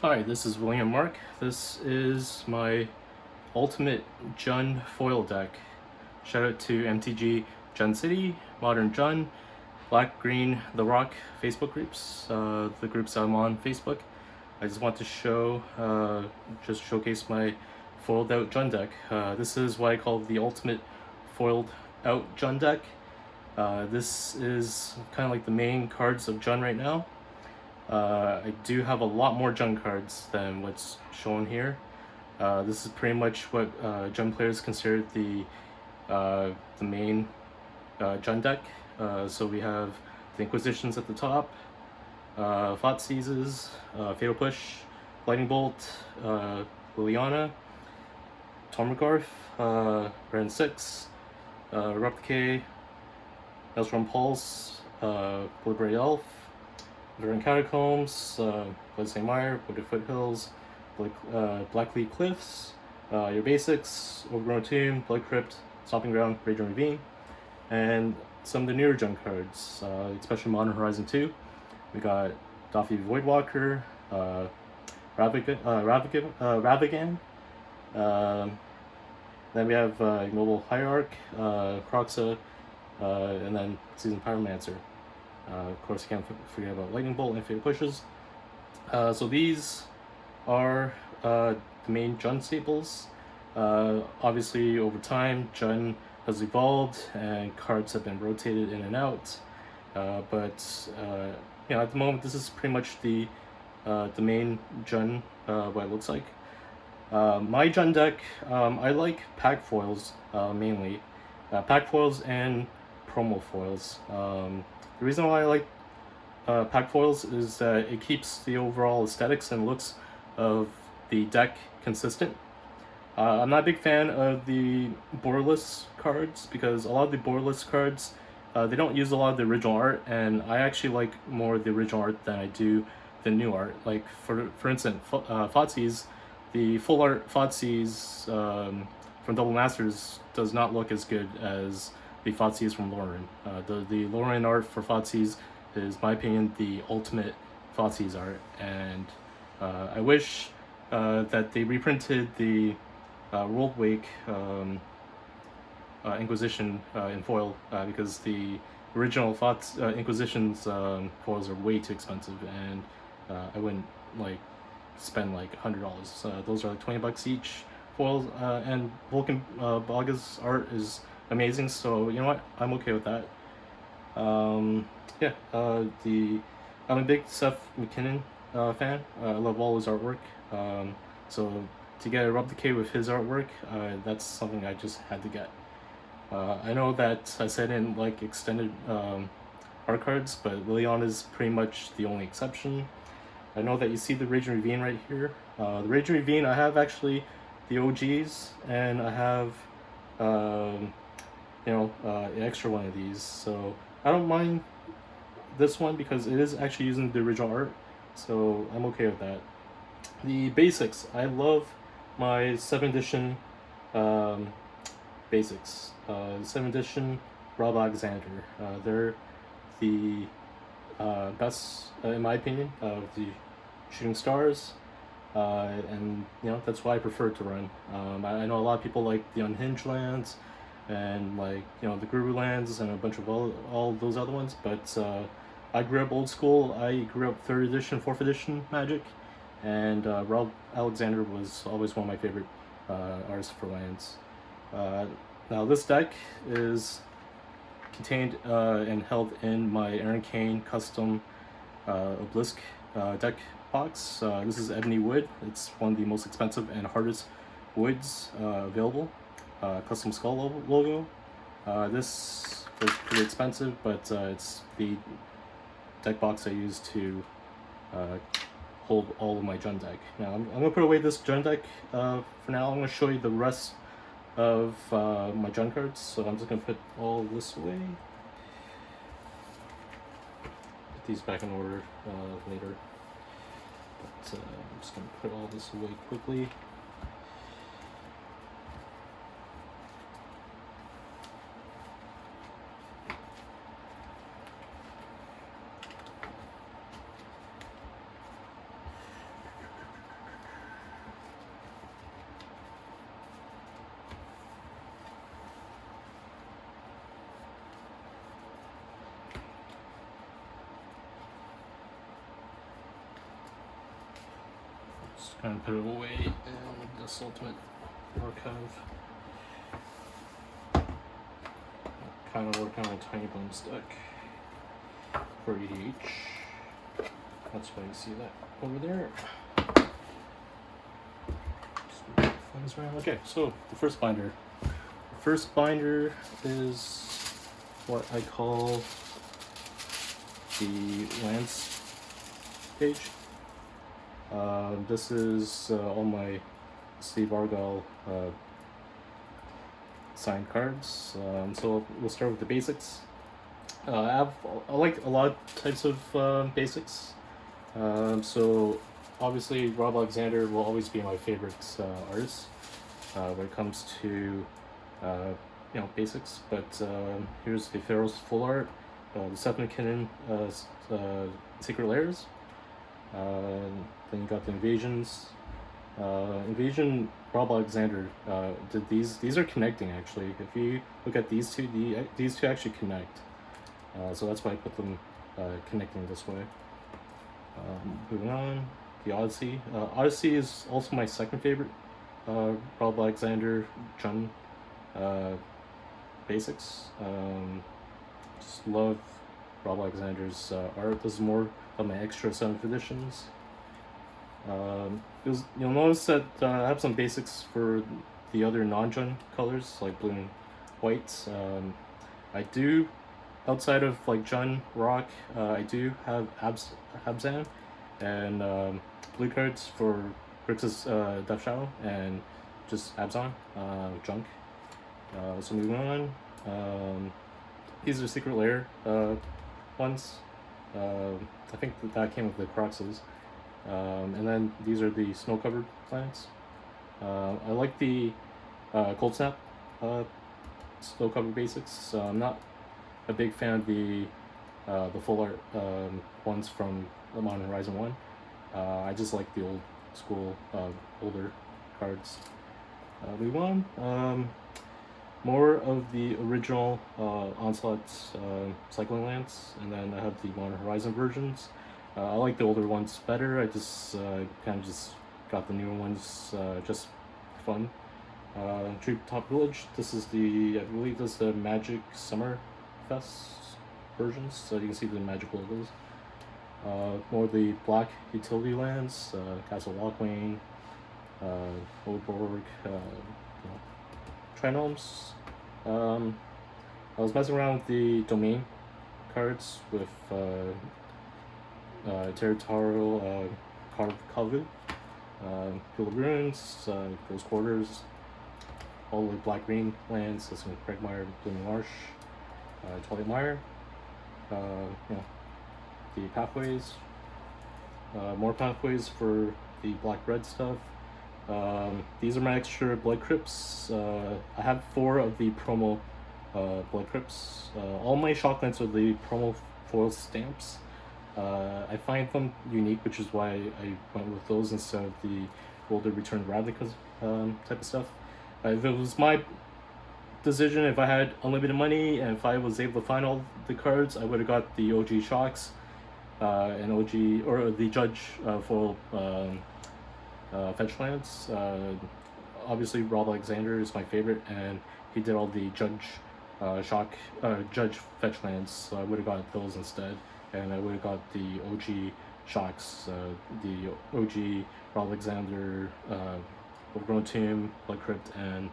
Hi, this is William Mark. This is my ultimate JUND foil deck. Shout out to MTG JUND City, Modern JUND, Black Green The Rock Facebook groups, the groups I'm on Facebook. I just want to showcase my foiled out JUND deck. This is what I call the ultimate foiled out JUND deck. This is kind of like the main cards of JUND right now. I do have a lot more JUND cards than what's shown here. This is pretty much what JUND players consider the main JUND deck. So we have the Inquisitions at the top, Thoughtseizes, Fatal Push, Lightning Bolt, Liliana, Tormgarth, Brand 6, Replicate, Maelstrom Pulse, Blueberry Elf, Verdant Catacombs, Blood St. Mire, Wooded Foothills, Blackleaf Cliffs, your basics, Overgrown Tomb, Blood Crypt, Stomping Ground, Raging Ravine, and some of the newer JUND cards, especially Modern Horizon 2. We got Daffy Voidwalker, Ravagan, then we have Ignoble Hierarch, Croxa, and then Seasoned Pyromancer. Of course, you can't forget about Lightning Bolt and Fatal Pushes. So these are the main JUND staples. Obviously, over time, JUND has evolved and cards have been rotated in and out. But at the moment, this is pretty much the main JUND, what it looks like. My JUND deck, I like pack foils mainly. Pack foils and promo foils. The reason why I like pack foils is that it keeps the overall aesthetics and looks of the deck consistent. I'm not a big fan of the borderless cards because a lot of the borderless cards, they don't use a lot of the original art, and I actually like more of the original art than I do the new art. Like for instance, Thoughtseize, the full art Thoughtseize from Double Masters does not look as good as the Thoughtseize from Lorwyn. The Lorwyn art for Thoughtseize is, in my opinion, the ultimate Thoughtseize art, and I wish that they reprinted the World Wake Inquisition in foil because the original Inquisition's foils are way too expensive, and I wouldn't spend $100. Those are $20 each foils, and Vulcan Baga's art is amazing, so you know what, I'm okay with that. I'm a big Seth McKinnon fan. I love all his artwork, so to get a replicate with his artwork, that's something I just had to get. I know that I said in extended art cards, but Liliana is pretty much the only exception. I know that you see the Raging Ravine right here. The Raging Ravine, I have actually the OGs, and I have an extra one of these, so I don't mind this one because it is actually using the original art, so I'm okay with that. The basics, I love my 7th edition basics. 7th edition Rob Alexander. They're the best, in my opinion, of the Shooting Stars, and that's why I prefer to run. I know a lot of people like the Unhinged lands and the Guru lands and a bunch of all those other ones, but I grew up old school. I grew up 3rd edition, 4th edition Magic, and Rob Alexander was always one of my favorite artists for lands. Now this deck is contained and held in my Aaron Kane custom Obelisk deck box. This is Ebony Wood. It's one of the most expensive and hardest woods available. Custom skull logo. This is pretty expensive, but it's the deck box I use to hold all of my JUND deck. Now I'm gonna put away this JUND deck for now. I'm gonna show you the rest of my JUND cards, so I'm just gonna put all this away. Put these back in order later, but I'm just gonna put all this away quickly. Just kind of put it away in this ultimate archive. Kind of working on a tiny bonus deck for EDH. That's why you see that over there. Just move things around. Okay, so the first binder. The first binder is what I call the lands page. This is all my Steve Argyle signed cards. So we'll start with the basics. I like a lot of types of basics. So obviously Rob Alexander will always be my favorite artist when it comes to basics. But here's the Pharaoh's full art, the Seth MacKinnon Secret Layers. Then you got the Invasions. Invasion, Rob Alexander did these. These are connecting actually. If you look at these two, these two actually connect. So that's why I put them connecting this way. Moving on, the Odyssey. Odyssey is also my second favorite Rob Alexander JUND basics. Just love Rob Alexander's art. This is more of my extra 7th editions. You'll notice that I have some basics for the other non-JUND colors like blue and white. I do, outside of like JUND Rock, I do have Abzan and blue cards for Grixis Death Shadow and just Abzan junk. So moving on, these are Secret Lair ones. I think that came with the Croxes. And then these are the snow-covered planets. I like the Cold Snap snow-covered basics. I'm not a big fan of the full art ones from the Modern Horizon 1. I just like the old school, older cards. Move on. More of the original Onslaught cycling lands, and then I have the Modern Horizon versions. I like the older ones better. I just kind of just got the newer ones just fun. Treetop Village. This is I believe this is the Magic Summer Fest versions, so you can see the magic logos. More of the black utility lands, Castle Walkwayne, Oldborg, Trinomes. I was messing around with the domain cards with Territorial Kalvu, Field of Ruins, Close Quarters, all the black green lands, this one Craigmire, Blooming Marsh, Twilight Mire, the pathways, more pathways for the black red stuff. These are my extra blood crypts. I have 4 of the promo blood crypts. All my shocklands are the promo foil stamps. I find them unique, which is why I went with those instead of the older Return Ravnica type of stuff. If it was my decision, if I had unlimited money and if I was able to find all the cards, I would have got the OG Shocks and OG or the Judge foil fetch lands. Obviously, Rob Alexander is my favorite, and he did all the Judge fetch lands, so I would have got those instead. And I would have got the OG Shocks, the OG Rob Alexander, Overgrown Tomb, Blood Crypt, and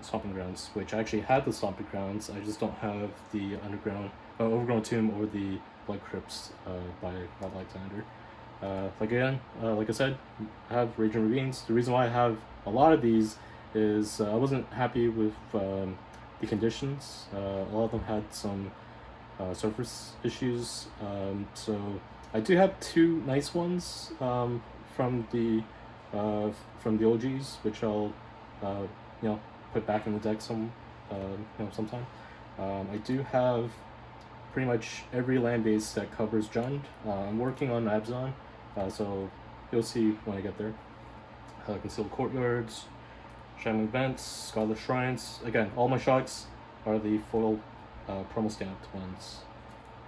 Stomping Grounds, which I actually had the Stomping Grounds. I just don't have the Underground, Overgrown Tomb or the Blood Crypts by Rob Alexander. Like I said, I have Raging Ravines. The reason why I have a lot of these is I wasn't happy with the conditions. A lot of them had some surface issues, so I do have 2 nice ones from the OGs, which I'll put back in the deck sometime. I do have pretty much every land base that covers JUND. I'm working on Abzan, so you'll see when I get there. Concealed Courtyards, Shining Vents, Scarlet Shrines. Again, all my shocks are the foil promo stamped ones.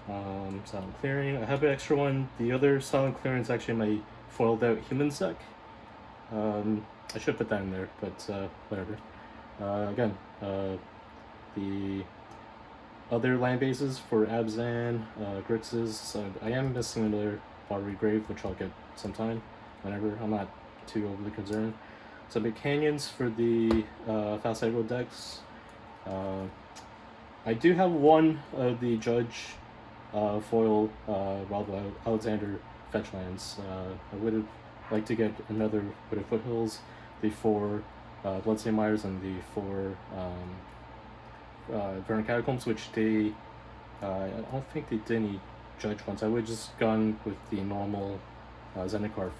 Silent Clearing. I have an extra one. The other Silent Clearing is actually my foiled out humans deck. I should put that in there, but whatever. Again, the other land bases for Abzan, Grixis. I am missing another Watery Grave, which I'll get sometime, whenever. I'm not too overly concerned. Some big canyons for the fast aggro decks. I do have one of the Judge foil Wild Alexander fetch lands. I would have liked to get another Wooded Foothills, the 4 Bloodstained Mires, and the 4 Verdant Catacombs, which they I don't think they did any Judge ones. I would have just gone with the normal Zendikar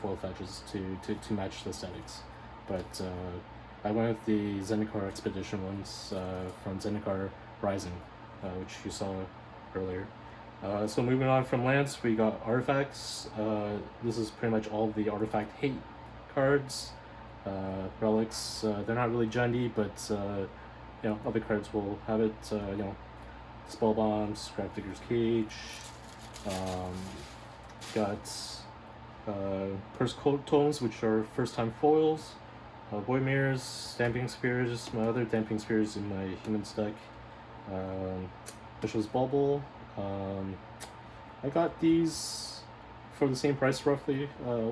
foil fetches to match the aesthetics, but I went with the Zendikar Expedition ones from Zendikar Rising, which you saw earlier. So moving on from lands, we got artifacts. This is pretty much all the artifact hate cards. Relics, they're not really jundy, but you know, other cards will have it. You know, Spell Bombs, Grafdigger's Cage. Got Curse Totems, which are first-time foils. Void Mirrors, Stamping Spears, my other Damping Spears in my Humans deck. Vicious Bubble. I got these for the same price roughly a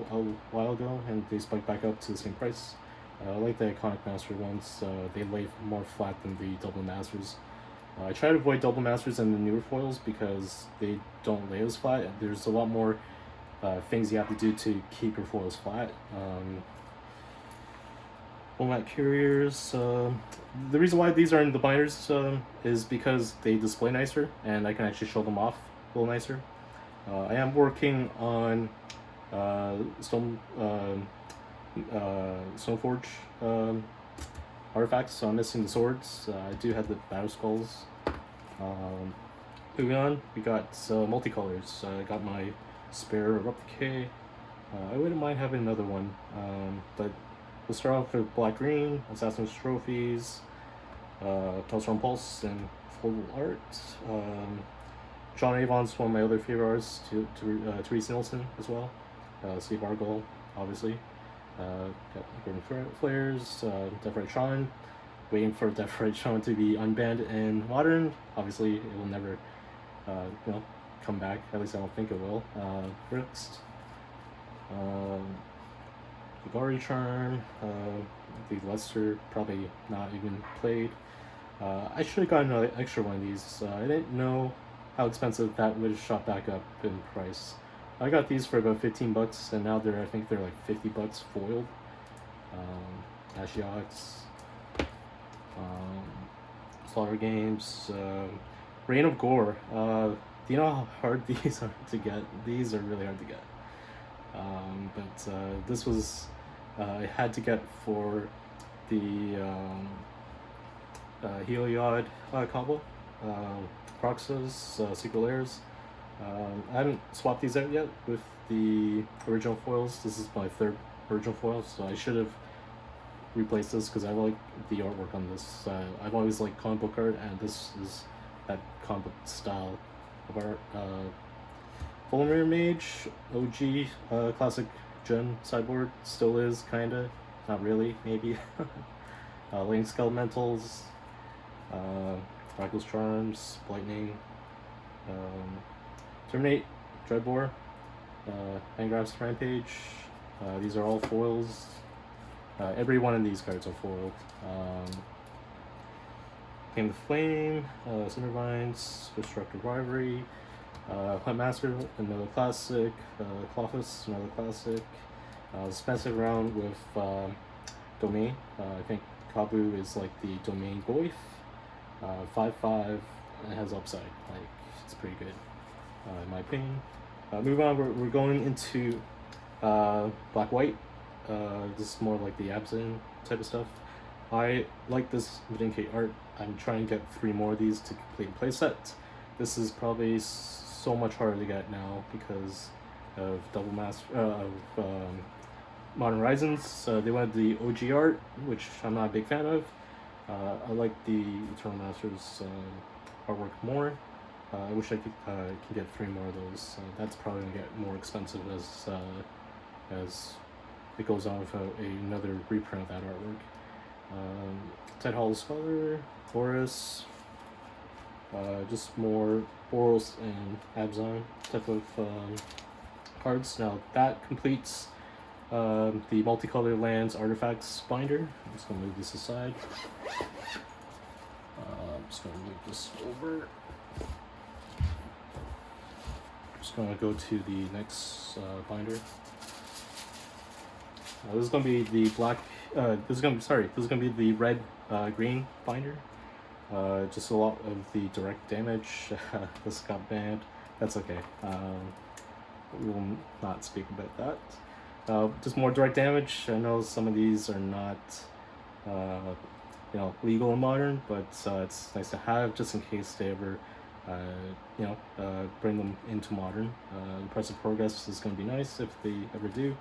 while ago, and they spiked back up to the same price. I like the Iconic Master ones. They lay more flat than the Double Masters. I try to avoid Double Masters in the newer foils because they don't lay as flat. There's a lot more things you have to do to keep your foils flat. Format Couriers. The reason why these are in the binders is because they display nicer, and I can actually show them off a little nicer. I am working on Stoneforge artifacts, so I'm missing the swords. I do have the Battle Skulls. Moving on, we got multicolors. I got my spare Replique. I wouldn't mind having another one, but we'll start off with Black Green, Assassin's Trophies, Pulsar Pulse, and Full Art. John Avon's one of my other favorite artists, Therese Nielsen as well. Steve Argyle, obviously. Got Gordon Flares, Death Tron. Waiting for Death Tron to be unbanned in Modern. Obviously, it will never you know, come back. At least I don't think it will. Grixed. Gari Charm, the Lester, probably not even played. I should have gotten an extra one of these. I didn't know how expensive that would have shot back up in price. I got these for about $15, and now I think they're like $50 foiled. Ashiox, Slaughter Games, Reign of Gore. Do you know how hard these are to get? These are really hard to get. But this was I had to get for the Heliod combo, Proxas, Secret Lairs. I haven't swapped these out yet with the original foils. This is my 3rd original foil, so I should have replaced this because I like the artwork on this. I've always liked comic book art, and this is that comic book style of art. Full Mirror Mage, OG, classic JUND sideboard, still is, kinda, not really, maybe. Lane Skelementals, Miraculous Charms, Lightning, Terminate, Dreadbore, Angraph's Rampage. These are all foils. Every one of these cards are foiled. Flame the Flame, Cindervines, Destructive Rivalry, Huntmaster, another classic, Clothis, another classic. Expensive round with Domain. I think Kabu is like the Domain Goif. 5/5, and it has upside. Like, it's pretty good, in my opinion. Moving on, we're going into Black-White. This is more like the Abzan type of stuff. I like this Vindicate art. I'm trying to get 3 more of these to complete the playset. This is probably so much harder to get now because of Modern Horizons. They wanted the OG art, which I'm not a big fan of. I like the Eternal Masters artwork more. I wish I could get 3 more of those. That's probably gonna get more expensive as as it goes on with another reprint of that artwork. Ted Hall Scholar, Horus, just more Boros and Abzan type of cards. Now that completes the multicolored lands artifacts binder. I'm just gonna move this aside. I'm just gonna move this over. Just gonna go to the next binder. This is gonna be the black. This is gonna be the red green binder. Just a lot of the direct damage. This got banned. That's okay. We will not speak about that. Just more direct damage. I know some of these are not, legal in modern, but it's nice to have just in case they ever, bring them into modern. Impressive Progress is going to be nice if they ever do.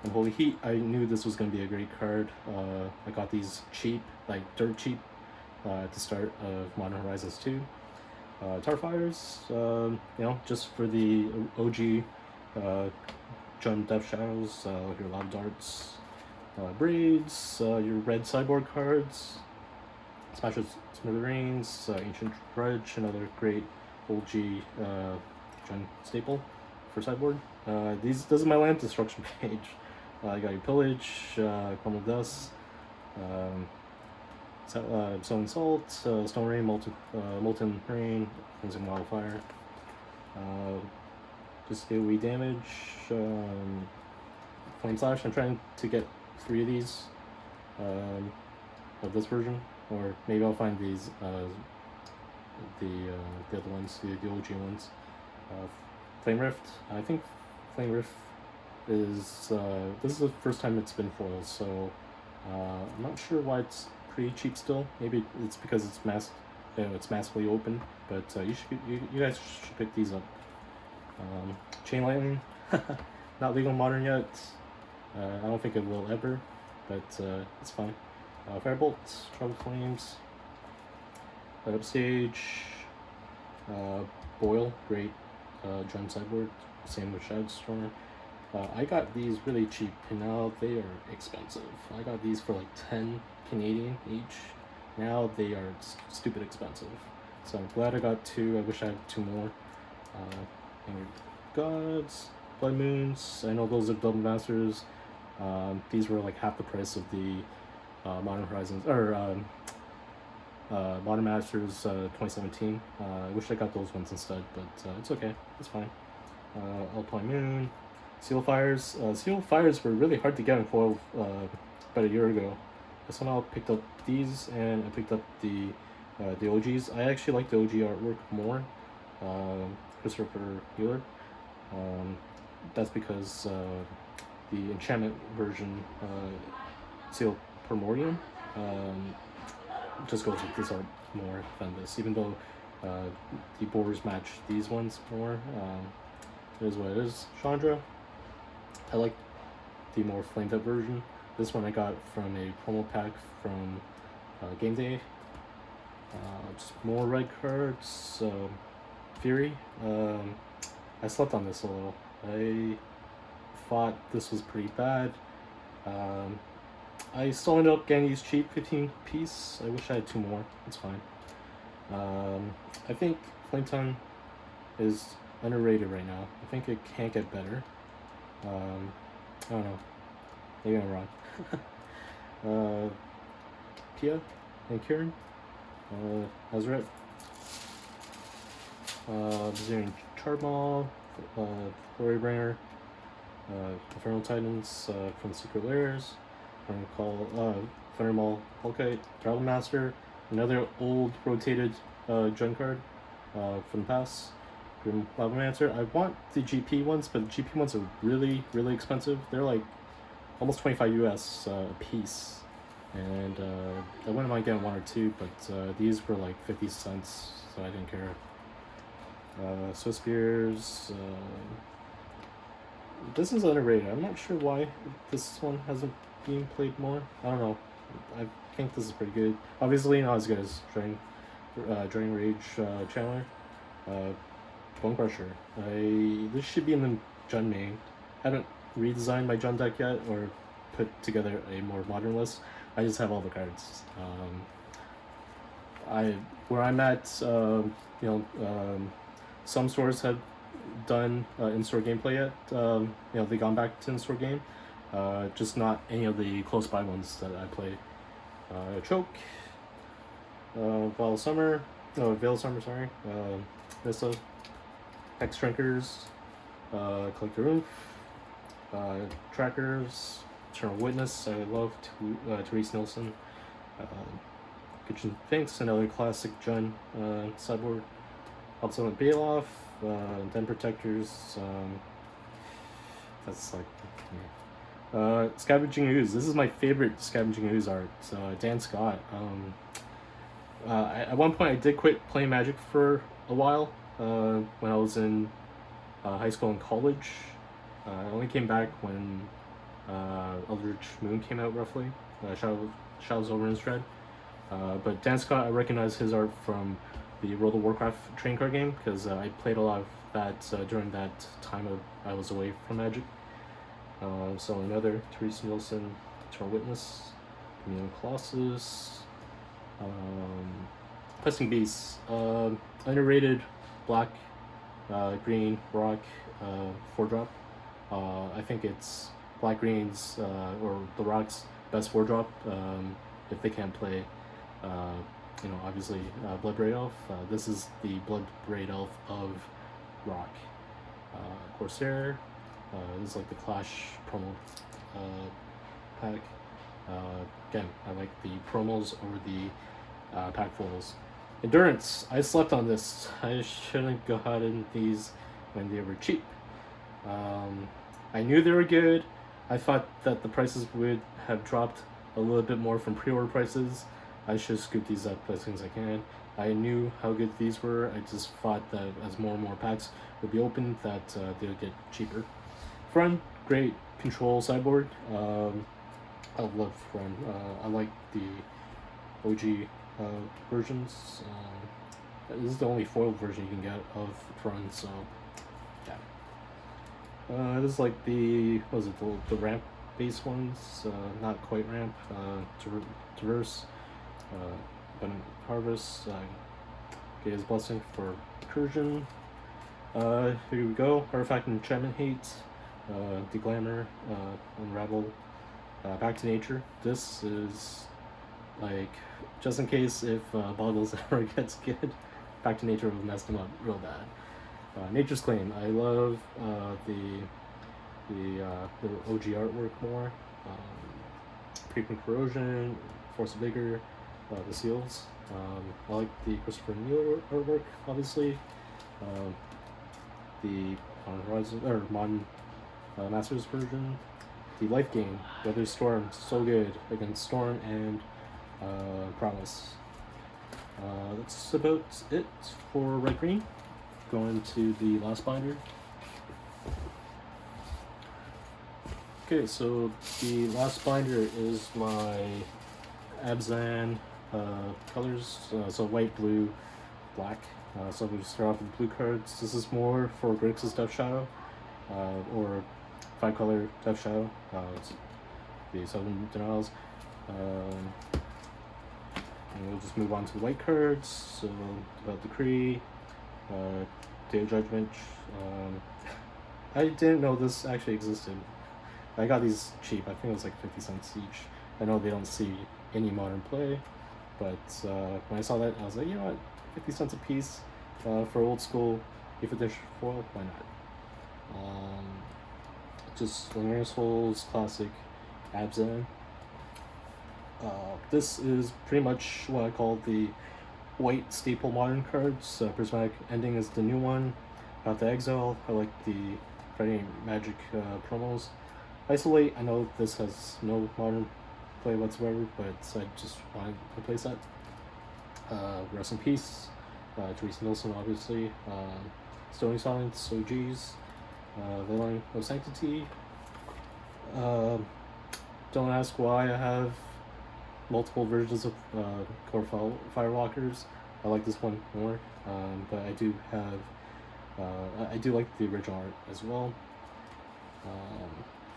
And Holy Heat, I knew this was going to be a great card. I got these cheap, like dirt cheap, at the start of Modern Horizons 2. Tar Fires, just for the OG JUND Death Shadows, your Loud Darts, Braids, your red sideboard cards, Smashes Smithereens, Ancient Grudge, another great OG JUND staple for sideboard. This is my land destruction page. I got your Pillage, Crumble Dust, Sowing Salt, Stone Rain, Molten Rain, Cleansing Wildfire. Just AoE damage, Flame Slash. I'm trying to get 3 of these of this version, or maybe I'll find these the other ones, the OG ones. Flame Rift. I think Flame Rift is this is the first time it's been foiled, so I'm not sure why it's pretty cheap still. Maybe it's because it's it's massively open, but you guys should pick these up. Chain Lightning, not legal in modern yet. I don't think it will ever, but it's fine. Firebolt, Trouble Flames, Light Up Stage, Boil, great JUND sideboard. Same with Shadstorm. I got these really cheap, and now they are expensive. I got these for like 10 Canadian each. Now they are stupid expensive. So I'm glad I got 2. I wish I had 2 more. Angry Gods, Blood Moons. I know those are double masters. These were like half the price of the Modern Horizons or Modern Masters 2017. I wish I got those ones instead, but it's okay. It's fine. Alpine Moon, Seal Fires. Seal Fires were really hard to get in foil about a year ago. I somehow picked up these, and I picked up the OGs. I actually like the OG artwork more. Christopher Healer. That's because the enchantment version, Seal Primordium, just goes with this art more than this, even though the borders match these ones more. It is what it is. Chandra, I like the more flamed up version. This one I got from a promo pack from Game Day. Just more red cards. Fury. I slept on this a little. I thought this was pretty bad. I still ended up getting these cheap 15 piece. I wish I had 2 more. It's fine. I think Flame Tongue is underrated right now. I think it can't get better. I don't know. Maybe I'm wrong. Pia and Kieran. Azret. Bazarian Charball. Glorybringer. Infernal Titans from the Secret Lairs. I'm gonna call Thundermaul Hellkite. Travel Master. Another old rotated JUND card from the past. Grim Lavamancer. I want the GP ones, but the GP ones are really, really expensive. They're like almost 25 US a piece. And I wouldn't mind getting 1 or 2, but these were like 50 cents, so I didn't care. Swiss Spears. This is underrated. I'm not sure why this one hasn't been played more. I don't know. I think this is pretty good. Obviously not as good as Drain Rage Chandler. Bone Crusher. This should be in the JUND main. Haven't redesigned my JUND deck yet or put together a more modern list. I just have all the cards. Where I'm at, some stores have done in-store gameplay yet. They've gone back to in-store game. Just not any of the close by ones that I play. Choke, Veil Summer, sorry. Vista, Hex Shrinkers, Collector Roof, Trackers, Eternal Witness. I love Therese Nielsen. Kitchen Finks, another classic JUND sideboard. Abzan with Bailoff, Den Protectors. That's like. Scavenging Ooze. This is my favorite Scavenging Ooze art. Dan Scott. At one point, I did quit playing Magic for a while when I was in high school and college. I only came back when Eldritch Moon came out, roughly. Shadows over Innistrad. But Dan Scott, I recognize his art from the World of Warcraft trading card game because I played a lot of that during that time I was away from Magic. So another Therese Nielsen, Eternal Witness, Chameleon Colossus, Questing Beasts, underrated black, green rock, 4-drop. I think it's black greens or the rock's best 4-drop if they can't play. Obviously Blood-Braid Elf. This is the Blood-Braid Elf of rock. Corsair. This is like the Clash promo pack. Again, I like the promos over the pack foils. Endurance. I slept on this. I shouldn't go out in these when they were cheap. I knew they were good. I thought that the prices would have dropped a little bit more from pre-order prices. I should scoop these up as soon as I can. I knew how good these were. I just thought that as more and more packs would be opened, that they would get cheaper. Front, great control sideboard. I love Front. I like the OG versions. This is the only foil version you can get of Front, so yeah. This is like the ramp base ones. Not quite ramp. Traverse. Abundant Harvest. Gaia's Blessing for Recursion. Here we go. Artifact Enchantment Hate. Deglamour, Unravel, Back to Nature. This is like just in case if Boggles ever gets good, Back to Nature will mess them up real bad. Nature's Claim. I love the OG artwork more. Creeping Corrosion, Force of Vigor, the seals. I like the Christopher Neal artwork, obviously. The Horizon or Modern Masters version. The Life Gain, Weather Storm, so good against Storm and Promise. That's about it for Red Green. Going to the last binder. Okay, so the last binder is my Abzan colors, so white, blue, black. So we start off with blue cards. This is more for Grixis Death Shadow, or 5-color Death Shadow. It's the Southern Denials. And we'll just move on to the white cards. So Devout Decree, Day of Judgment. I didn't know this actually existed. I got these cheap. I think it was like 50 cents each. I know they don't see any modern play, but when I saw that, I was like, you know what, 50 cents a piece for old school, if edition foil, why not? Just Lingering Souls, classic Abzan. This is pretty much what I call the white staple modern cards. Prismatic Ending is the new one. Path to Exile. I like the Friday Magic promos. Isolate, I know this has no modern play whatsoever, but I just wanted to place that. Rest in Peace, Therese Nielsen, obviously. Stony Silence, OGs. The Line of Sanctity. Don't ask why I have multiple versions of Core Firewalkers. I like this one more, but I do have I do like the original art as well.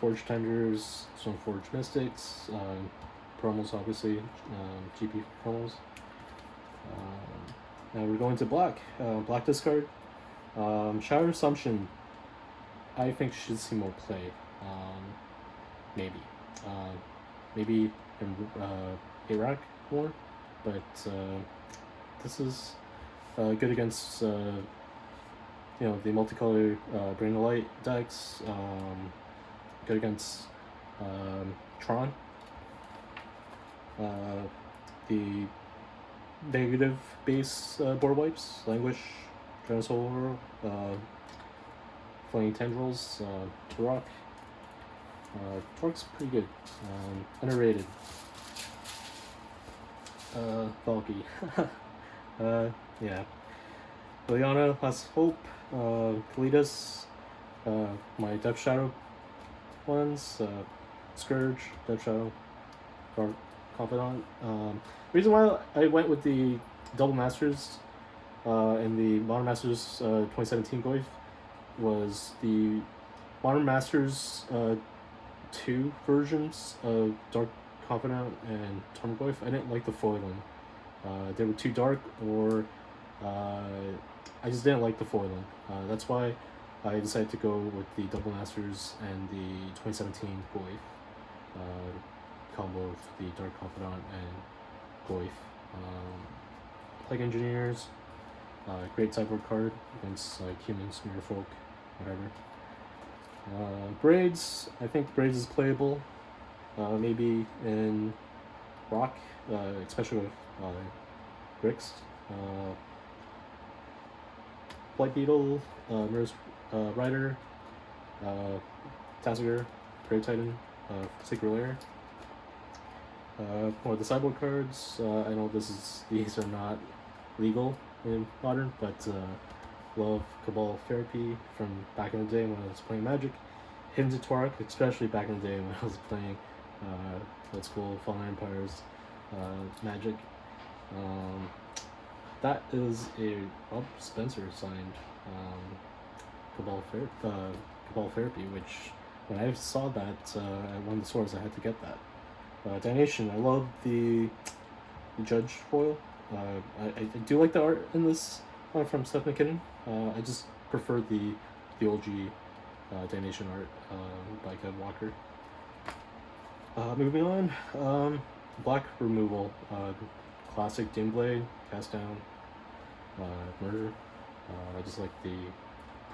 Forge Tenders, some Forge Mystics, promos obviously, GP promos. Now we're going to black. Black discard. Shadow Assumption. I think should see more play. Maybe. Maybe in Iraq more, but this is good against the multicolor Brain of Light decks. Good against Tron. The negative base board wipes, Languish, Transsoul, Flaming Tendrils, Turok. Turok's pretty good. Underrated. Valky. Yeah. Liliana, Last Hope, Kalidas, my Depth Shadow ones, Scourge, Depth Shadow, Dark Confidant. Reason why I went with the Double Masters in the Modern Masters 2017 Goif was the Modern Masters 2 versions of Dark Confidant and Tarmogoyf. I didn't like the foiling. They were too dark, or I just didn't like the foiling. That's why I decided to go with the Double Masters and the 2017 Goif combo of the Dark Confidant and Goif. Plague Engineers, great sideboard card against humans, merfolk, whatever. Braids, I think Braids is playable, maybe in Rock, especially with Grix. Blight Beetle, Mirror's Rider, Tassiger, Grave Titan, Sacred Lair. For the sideboard cards, I know these are not legal in Modern, but love Cabal Therapy from back in the day when I was playing Magic. Hidden to Torok, especially back in the day when I was playing old-school Fallen Empires Magic. That is a Rob Spencer signed Cabal Therapy, which when I saw that at one of the stores, I had to get that. Damnation, I love the Judge foil. I do like the art in this from Seth McKinnon. I just prefer the OG Damnation art by Kev Walker. Moving on, black removal, classic Doomblade, Cast Down, Murder. I just like the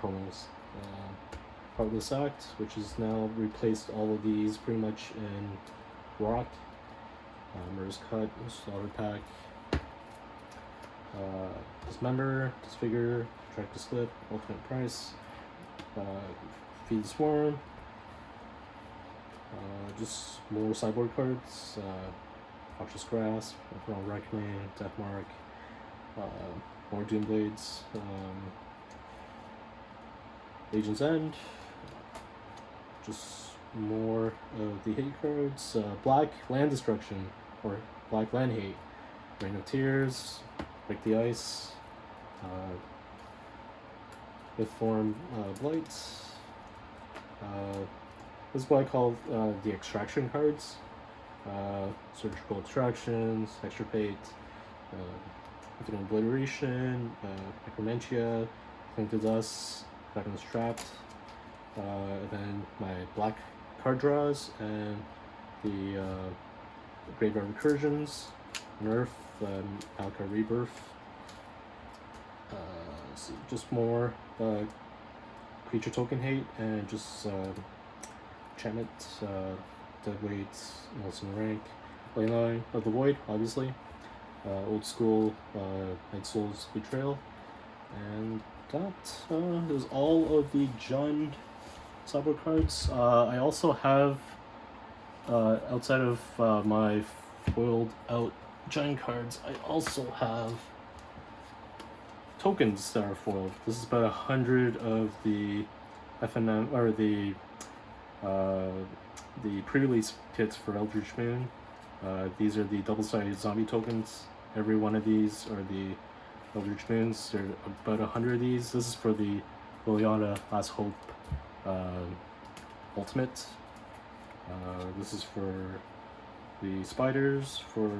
promos. Heartless Act, which has now replaced all of these pretty much in Rock. Murder's Cut, Slaughter Pack, Dismember, Disfigure, Track to Slip, Ultimate Price, Feed the Swarm, just more sideboard cards, Noxious Grasp, Wrong Reckoning, Deathmark, more Doomblades, Legion's End, just more of the hate cards, Black Land Destruction, or Black Land Hate, Rain of Tears, Break the Ice, With Form Blight. This is what I call the extraction cards. Surgical Extractions, Extirpate, Infinite Obliteration, Necromentia, Cling to Dust, Dragon's Trapped, and then my black card draws and the Graveyard Recursions, Nerf, Alka Rebirth. So just more creature token hate and just enchantment, Deadweight, Nelson Rank, Leyline of the Void, obviously, Old School, Night Soul's Betrayal, and that is all of the JUND sideboard cards. I also have, outside of my foiled out JUND cards, I also have tokens that are foiled. This is about 100 of the FNM, or the pre-release kits for Eldritch Moon. These are the double-sided zombie tokens. Every one of these are the Eldritch Moons. There are about 100 of these. This is for the Liliana Last Hope Ultimate This is for the spiders, for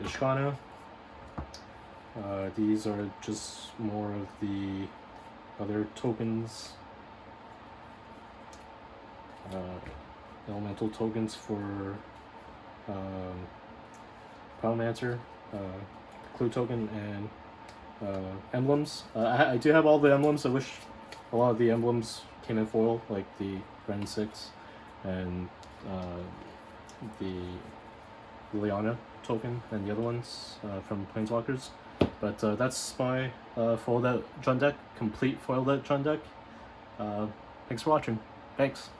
Ishkana. These are just more of the other tokens, elemental tokens for Pyromancer, clue token, and emblems. I do have all the emblems. I wish a lot of the emblems came in foil, like the Ren 6 and the Liliana token and the other ones from Planeswalkers. But that's my foiled out JUND deck, complete foiled out JUND deck. Thanks for watching. Thanks.